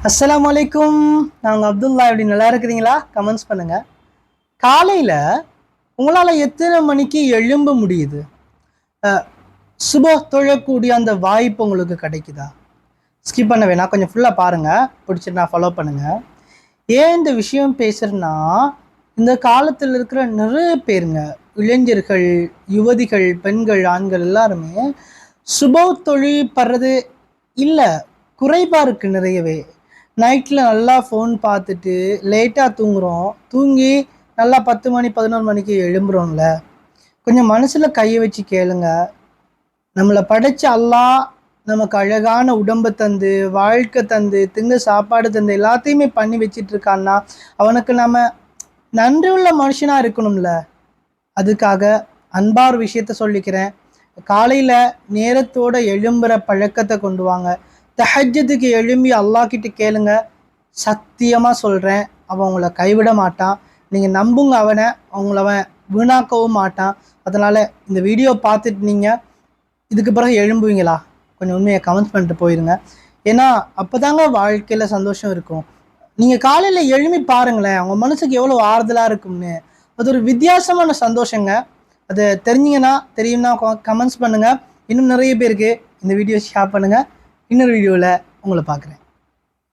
அஸ்ஸலாமு அலைக்கும். நாங்கள் அப்துல்லா. எப்படி நல்லா இருக்கிறீங்களா? கமெண்ட்ஸ் பண்ணுங்க. காலையில் உங்களால் எத்தனை மணிக்கு எழும்ப முடியுது? சுப தொழக்கூடிய அந்த வாய்ப்பு உங்களுக்கு கிடைக்குதா? ஸ்கிப் பண்ண வேணாம், கொஞ்சம் ஃபுல்லாக பாருங்கள். பிடிச்சிட்டு நான் ஃபாலோ பண்ணுங்கள். ஏன் இந்த விஷயம் பேசுகிறேன்னா, இந்த காலத்தில் இருக்கிற நிறைய பேருங்க, இளைஞர்கள், யுவதிகள், பெண்கள், ஆண்கள் எல்லாருமே சுப தொழில் படுறது இல்லை, குறைவாக இருக்குது நிறையவே. நைட்டில் நல்லா ஃபோன் பார்த்துட்டு லேட்டாக தூங்குகிறோம். தூங்கி நல்லா 10 மணி 11 மணிக்கு எழும்புகிறோம்ல. கொஞ்சம் மனசில் கையை வச்சு கேளுங்க. நம்மளை படைச்ச அல்லாஹ் நமக்கு அழகான உடம்பை தந்து, வாழ்க்கை தந்து, திங்க சாப்பாடு தந்து, எல்லாத்தையுமே பண்ணி வச்சிட்ருக்கான்னா அவனுக்கு நம்ம நன்றி உள்ள மனுஷனாக இருக்கணும்ல. அதுக்காக அன்பார் விஷயத்த சொல்லிக்கிறேன். காலையில் நேரத்தோடு எழும்புகிற பழக்கத்தை கொண்டு வாங்க. தஹஜ்ஜுதுக்கு எழும்பி அல்லாஹ் கிட்ட கேளுங்க. சத்தியமாக சொல்கிறேன், அவன் உங்களை கைவிட மாட்டான். நீங்கள் நம்புங்க அவனை, அவன் வீணாக்கவும் மாட்டான். அதனால் இந்த வீடியோ பார்த்துட்டு நீங்கள் இதுக்கு பிறகு எழும்புவீங்களா? கொஞ்சம் உண்மையை கமெண்ட் பண்ணிட்டு போயிடுங்க. ஏன்னா அப்போ தாங்க வாழ்க்கையில் சந்தோஷம் இருக்கும். நீங்கள் காலையில் எழும்பி பாருங்களேன், அவங்க மனசுக்கு எவ்வளோ ஆறுதலாக இருக்கும்னு. அது ஒரு வித்தியாசமான சந்தோஷங்க. அது தெரியும்னா கமெண்ட்ஸ் பண்ணுங்கள். இன்னும் நிறைய பேருக்கு இந்த வீடியோ ஷேர் பண்ணுங்கள். இன்னொரு வீடியோவில் உங்களை பார்க்குறேன்.